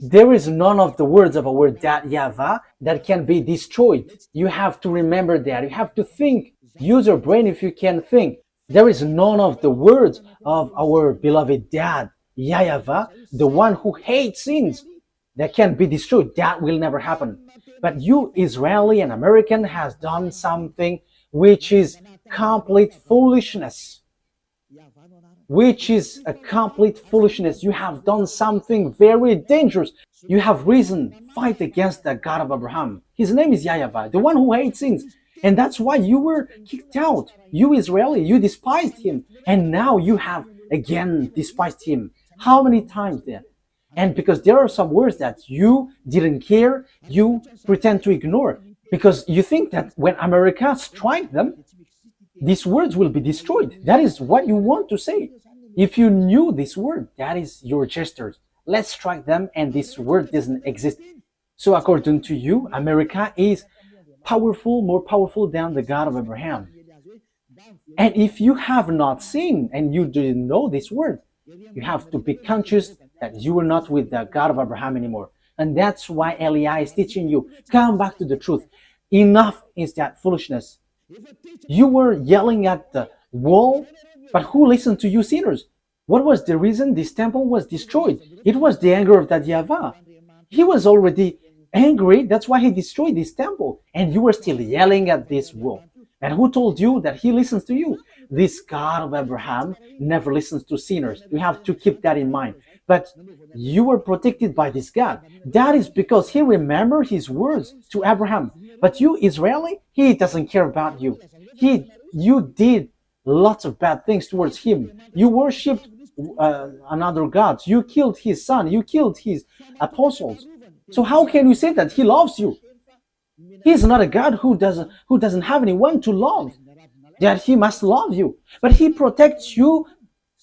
There is none of the words of our that YAHVAH that can be destroyed. You have to remember that. You have to think. Use your brain if you can think. There is none of the words of our beloved dad, YAHVAH, the one who hates sins, that can be destroyed. That will never happen. But you, Israeli and American, has done something which is complete foolishness. Which is a complete foolishness. You have done something very dangerous. You have risen, fight against the God of Abraham. His name is YAHVAH, the one who hates sins. And that's why you were kicked out. You Israeli, you despised him. And now you have again despised him. How many times then? And because there are some words that you didn't care, you pretend to ignore. Because you think that when America strikes them, these words will be destroyed. That is what you want to say. If you knew this word, that is your gestures. Let's strike them and this word doesn't exist. So according to you, America is powerful, more powerful than the God of Abraham. And if you have not seen and you didn't know this word, you have to be conscious that you are not with the God of Abraham anymore. And that's why Eli is teaching you, come back to the truth. Enough is that foolishness. You were yelling at the wall, but who listened to you sinners? What was the reason this temple was destroyed? It was the anger of that YAHVAH. He was already angry, that's why he destroyed this temple. And you were still yelling at this wall. And who told you that he listens to you? This God of Abraham never listens to sinners. You have to keep that in mind. But you were protected by this God. That is because he remembered his words to Abraham. But you, Israeli, he doesn't care about you. You did lots of bad things towards him. You worshipped another gods. You killed his son. You killed his apostles. So how can you say that he loves you? He's not a God who doesn't have anyone to love, that he must love you. But he protects you.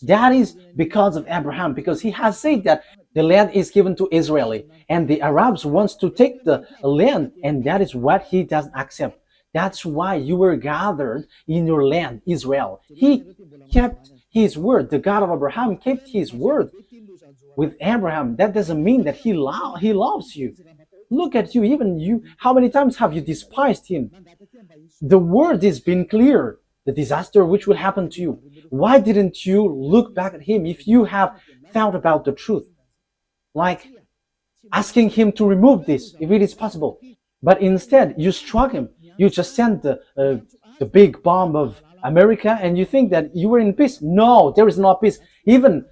That is because of Abraham, because he has said that the land is given to Israeli, and the Arabs wants to take the land, and that is what he doesn't accept. That's why you were gathered in your land, Israel. He kept his word. The God of Abraham kept his word with Abraham. That doesn't mean that he loves you. Look at you, even you. How many times have you despised him? The word has been clear. The disaster which will happen to you. Why didn't you look back at him if you have thought about the truth? Like asking him to remove this, if it is possible. But instead, you struck him. You just sent the big bomb of America and you think that you were in peace. No, there is no peace. Even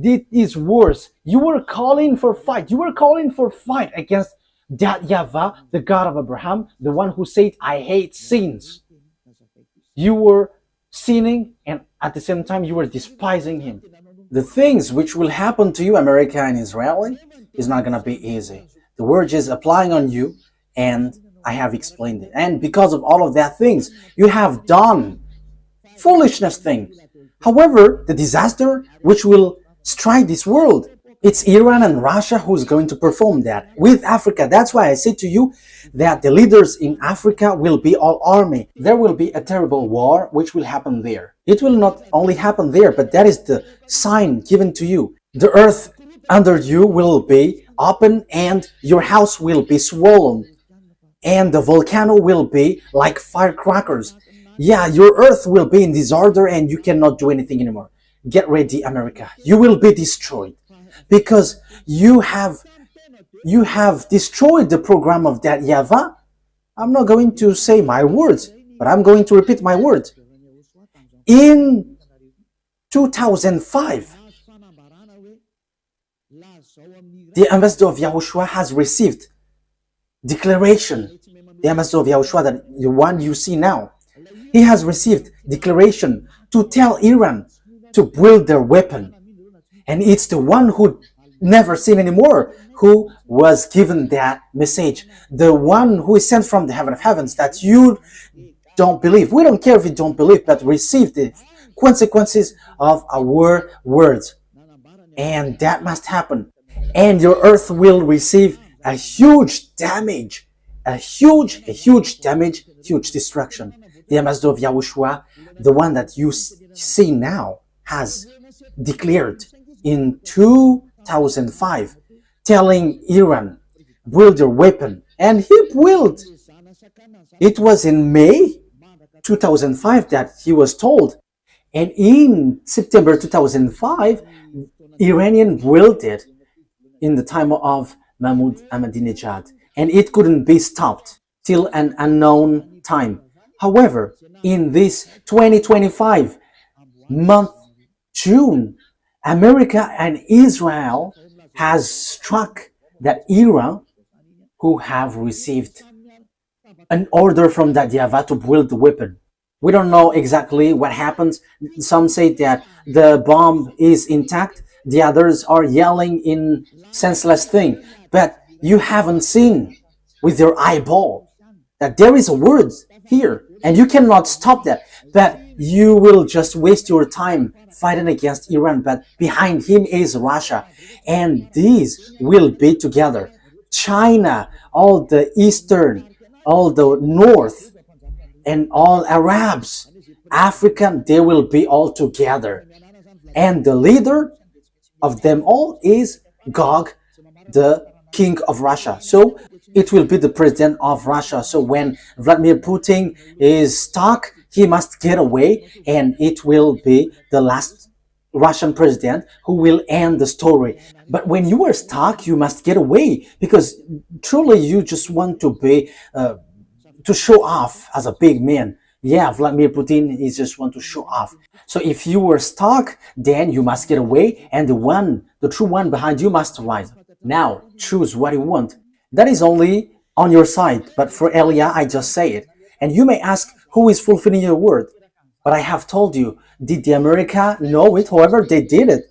it is worse. You were calling for fight. You were calling for fight against that YAHVAH, the God of Abraham, the one who said, I hate sins. You were sinning and at the same time you were despising him. The things which will happen to you, America and Israeli, is not going to be easy. The word is applying on you and I have explained it. And because of all of that things, you have done foolishness things. However, the disaster which will strike this world, it's Iran and Russia who's going to perform that with Africa. That's why I say to you that the leaders in Africa will be all army. There will be a terrible war which will happen there. It will not only happen there, but that is the sign given to you. The earth under you will be open and your house will be swollen. And the volcano will be like firecrackers. Yeah, your earth will be in disorder and you cannot do anything anymore. Get ready, America. You will be destroyed. Because you have destroyed the program of that YAHVAH. I'm not going to say my words, but I'm going to repeat my words. In 2005, the ambassador of YAHOSHUAH has received declaration. The ambassador of YAHOSHUAH, that the one you see now, he has received declaration to tell Iran to build their weapon. And it's the one who never seen anymore who was given that message. The one who is sent from the heaven of heavens that you don't believe. We don't care if you don't believe, but receive the consequences of our words. And that must happen. And your earth will receive a huge damage. A huge damage, huge destruction. The ambassador of YAHOSHUAH, the one that you see now, has declared in 2005, telling Iran, build your weapon. And he built. It was in May 2005 that he was told. And in September 2005, Iranian built it in the time of Mahmoud Ahmadinejad, and it couldn't be stopped till an unknown time. However, in this 2025 month, June, America and Israel has struck that Iran who have received an order from that YAHVAH to build the weapon. We don't know exactly what happens. Some say that the bomb is intact. The others are yelling in senseless thing. But you haven't seen with your eyeball that there is a word here, and you cannot stop that. But you will just waste your time fighting against Iran. But behind him is Russia, and these will be together. China, all the eastern, all the north, and all Arabs, African, they will be all together. And the leader of them all is Gog, the king of Russia. So it will be the president of Russia. So when Vladimir Putin is stuck, he must get away, and it will be the last Russian president who will end the story. But when you are stuck, you must get away, because truly you just want to be to show off as a big man. Yeah, Vladimir Putin is just want to show off. So if you were stuck, then you must get away, and the true one behind you must rise. Now, choose what you want. That is only on your side, but for Elia, I just say it. And you may ask, who is fulfilling your word? But I have told you, did the America know it? However, they did it.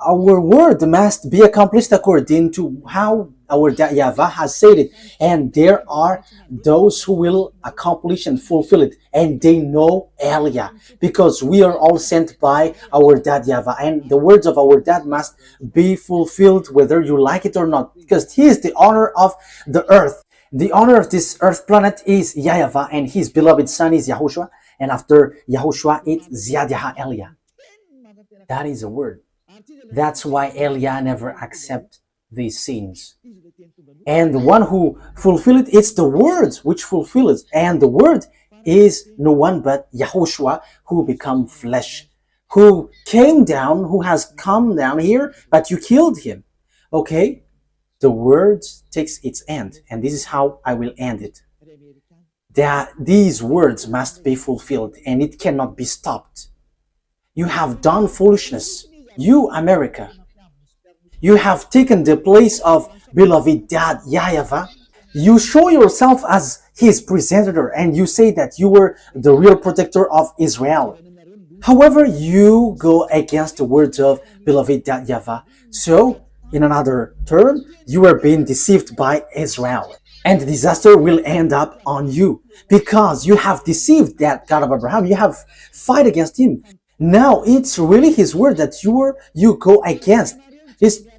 Our word must be accomplished according to how our YAHVAH has said it, and there are those who will accomplish and fulfill it, and they know Elia, because we are all sent by our dad YAHVAH, and the words of our dad must be fulfilled whether you like it or not, because he is the owner of the earth. The owner of this earth planet is YAHVAH, and his beloved son is YAHOSHUAH, and after YAHOSHUAH it's Ziad Elia. That is a word. That's why Elia never accept these sins. And the one who fulfill it, it's the word which fulfill it. And the word is no one but YAHOSHUAH, who become flesh, who came down, who has come down here, but you killed him. Okay? The word takes its end, and this is how I will end it. That these words must be fulfilled, and it cannot be stopped. You have done foolishness. You, America, you have taken the place of beloved dad YAHVAH. You show yourself as his presenter, and you say that you were the real protector of Israel. However, you go against the words of beloved dad YAHVAH. So, in another term, you are being deceived by Israel. And the disaster will end up on you, because you have deceived that God of Abraham. You have fight against him. Now it's really his word that you go against.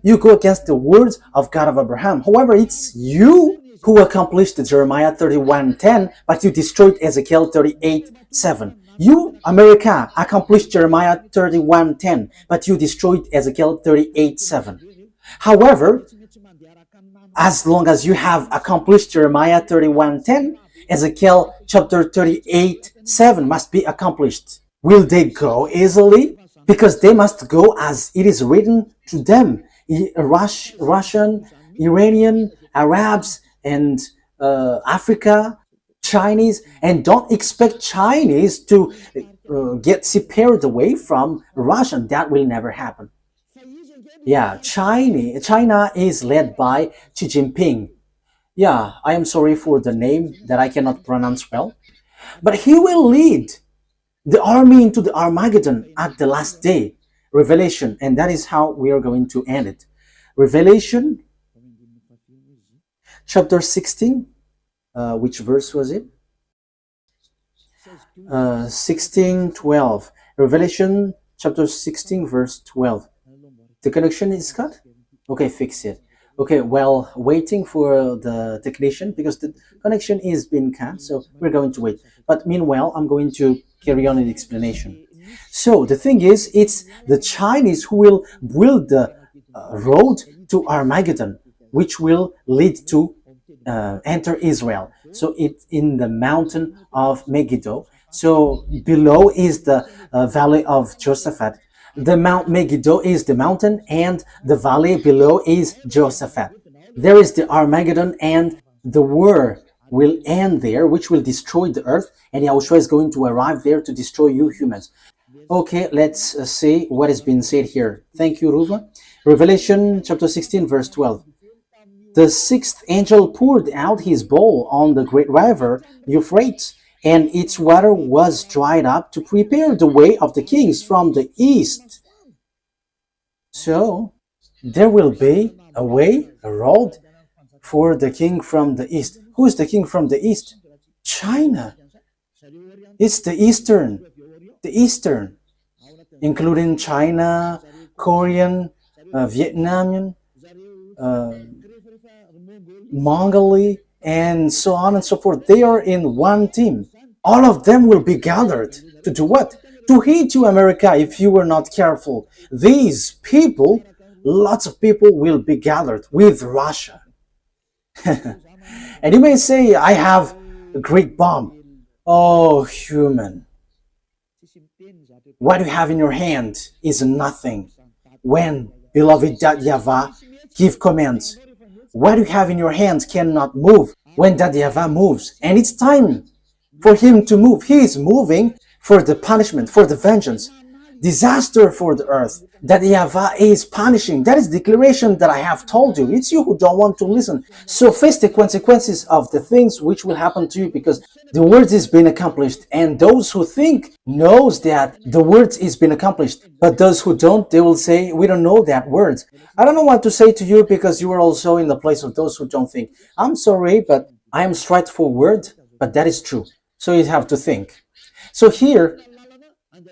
You go against the words of God of Abraham. However, it's you who accomplished Jeremiah 31:10, but you destroyed Ezekiel 38:7. You, America, accomplished Jeremiah 31:10, but you destroyed Ezekiel 38:7. However, as long as you have accomplished Jeremiah 31:10, Ezekiel chapter 38:7 must be accomplished. Will they go easily? Because they must go as it is written to them. Russian, Iranian, Arabs, and Africa, Chinese. And don't expect Chinese to get separated away from Russian. That will never happen. Yeah, China is led by Xi Jinping. Yeah, I am sorry for the name that I cannot pronounce well. But he will lead the army into the Armageddon at the last day. Revelation, and that is how we are going to end it. Revelation chapter 16, which verse was it? 16:12. Revelation chapter 16 verse 12. The connection is cut? Okay, fix it. Okay, well, waiting for the technician, because the connection is being cut, so we're going to wait. But meanwhile, I'm going to carry on the explanation. So the thing is, it's the Chinese who will build the road to Armageddon, which will lead to enter Israel. So it's in the mountain of Megiddo. So below is the valley of Josaphat. The Mount Megiddo is the mountain, and the valley below is Josaphat. There is the Armageddon, and the war will end there, which will destroy the earth, and Yahushua is going to arrive there to destroy you humans. Okay, let's see what is being said here. Thank you, Ruva. Revelation chapter 16, verse 12. The sixth angel poured out his bowl on the great river Euphrates, and its water was dried up to prepare the way of the kings from the east. So, there will be a way, a road for the king from the east. Who is the king from the east? China. It's the eastern, including China, Korean, Vietnamese, Mongolia, and so on and so forth. They are in one team. All of them will be gathered to do what? To hate you, America, if you were not careful. These people, lots of people will be gathered with Russia. And you may say, I have a great bomb. Oh, human. What you have in your hand is nothing. When beloved YAHVAH give commands, what you have in your hands cannot move when YAHVAH moves. And it's time for him to move. He is moving for the punishment, for the vengeance, disaster for the earth. YAHVAH is punishing. That is the declaration that I have told you. It's you who don't want to listen. So face the consequences of the things which will happen to you, because the word is being accomplished. And those who think knows that the word is being accomplished. But those who don't, they will say, we don't know that word. I don't know what to say to you, because you are also in the place of those who don't think. I'm sorry, but I am straightforward, but that is true. So you have to think. So here,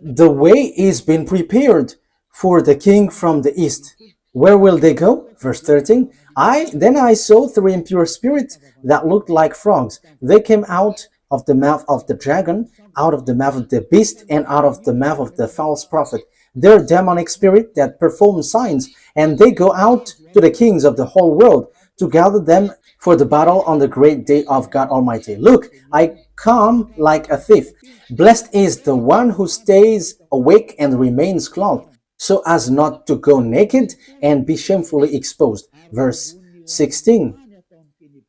the way is being prepared for the king from the east. Where will they go? Verse 13. Then I saw three impure spirits that looked like frogs. They came out of the mouth of the dragon, out of the mouth of the beast, and out of the mouth of the false prophet. They're demonic spirit that perform signs, and they go out to the kings of the whole world to gather them for the battle on the great day of God Almighty. Look, I come like a thief. Blessed is the one who stays awake and remains clothed, so as not to go naked and be shamefully exposed. Verse 16.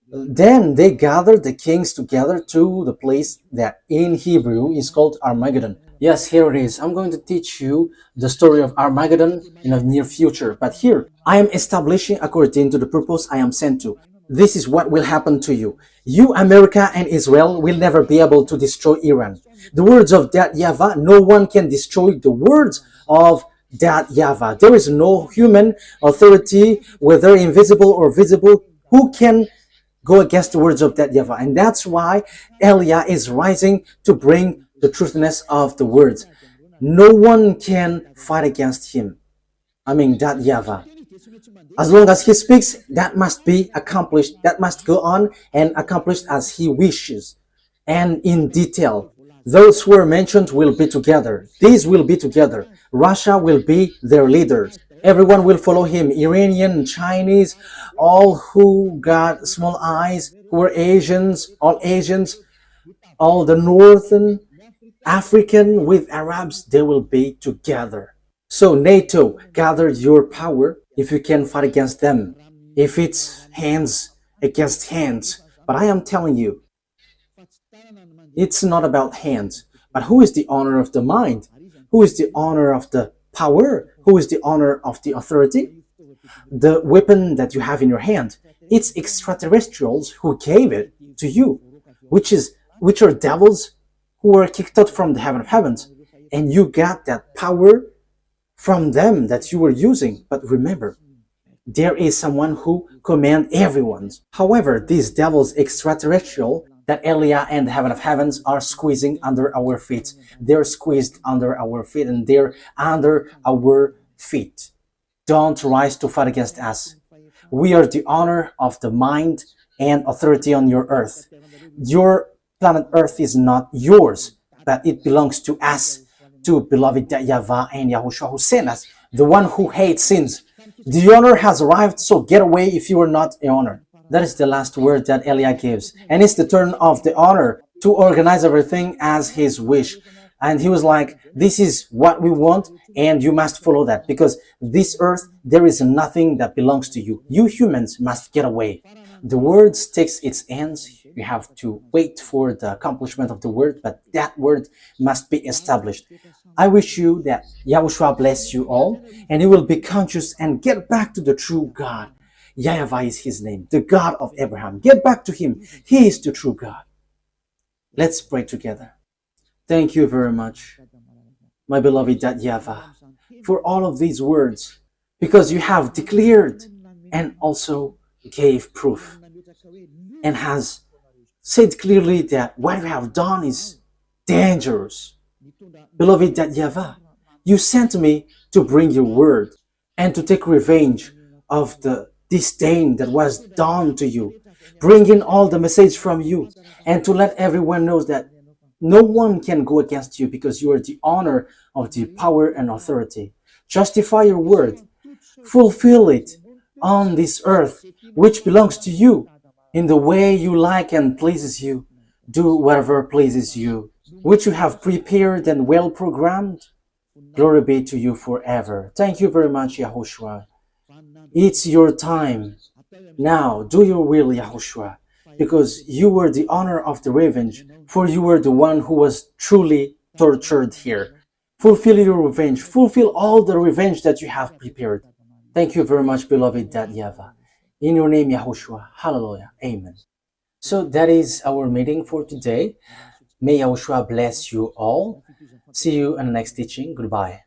Then they gathered the kings together to the place that in Hebrew is called Armageddon. Yes, here it is. I'm going to teach you the story of Armageddon in the near future. But here, I am establishing according to the purpose I am sent to. This is what will happen to you. You, America and Israel, will never be able to destroy Iran. The words of that YAHVAH, no one can destroy the words of that YAHVAH. There is no human authority, whether invisible or visible, who can go against the words of that YAHVAH. And that's why Eliah is rising to bring the truthness of the words. No one can fight against him. That YAHVAH. As long as he speaks, that must be accomplished. That must go on and accomplished as he wishes. And in detail, those who are mentioned will be together. These will be together. Russia will be their leaders. Everyone will follow him. Iranian, Chinese, all who got small eyes, who are Asians, all the Northern African with Arabs, they will be together. So NATO, gather your power if you can fight against them. If it's hands against hands. But I am telling you, it's not about hands. But who is the owner of the mind? Who is the owner of the power? Who is the owner of the authority? The weapon that you have in your hand, it's extraterrestrials who gave it to you, which are devils who were kicked out from the heaven of heavens. And you got that power from them that you were using. But remember, there is someone who commands everyone. However, these devils extraterrestrial that Eliah and the heaven of heavens are squeezing under our feet. They're squeezed under our feet, and they're under our feet. Don't rise to fight against us. We are the honor of the mind and authority on your earth. Your planet Earth is not yours, but it belongs to us, to beloved YAHVAH and YAHOSHUAH who sent us, the one who hates sins. The honor has arrived, so get away if you are not the honor. That is the last word that Eliah gives. And it's the turn of the honor to organize everything as his wish. And he was like, this is what we want, and you must follow that, because this earth, there is nothing that belongs to you. You humans must get away. The word takes its ends. You have to wait for the accomplishment of the word, but that word must be established. I wish you that Yahushua bless you all, and you will be conscious and get back to the true God. YAHVAH is his name, the God of Abraham. Get back to him. He is the true God. Let's pray together. Thank you very much, my beloved YAHVAH, for all of these words, because you have declared and also gave proof and has said clearly that what you have done is dangerous. Beloved YAHVAH, you sent me to bring your word and to take revenge of the disdain that was done to you, bringing all the message from you, and to let everyone know that no one can go against you because you are the honor of the power and authority. Justify your word, fulfill it on this earth, which belongs to you, in the way you like and pleases you. Do whatever pleases you, which you have prepared and well programmed. Glory be to you forever. Thank you very much, YAHOSHUAH. It's your time. Now do your will, YAHOSHUAH, because you were the honor of the revenge, for you were the one who was truly tortured here. Fulfill your revenge. Fulfill all the revenge that you have prepared. Thank you very much, beloved YAHVAH. In your name, YAHOSHUAH. Hallelujah. Amen. So that is our meeting for today. May YAHOSHUAH bless you all. See you in the next teaching. Goodbye.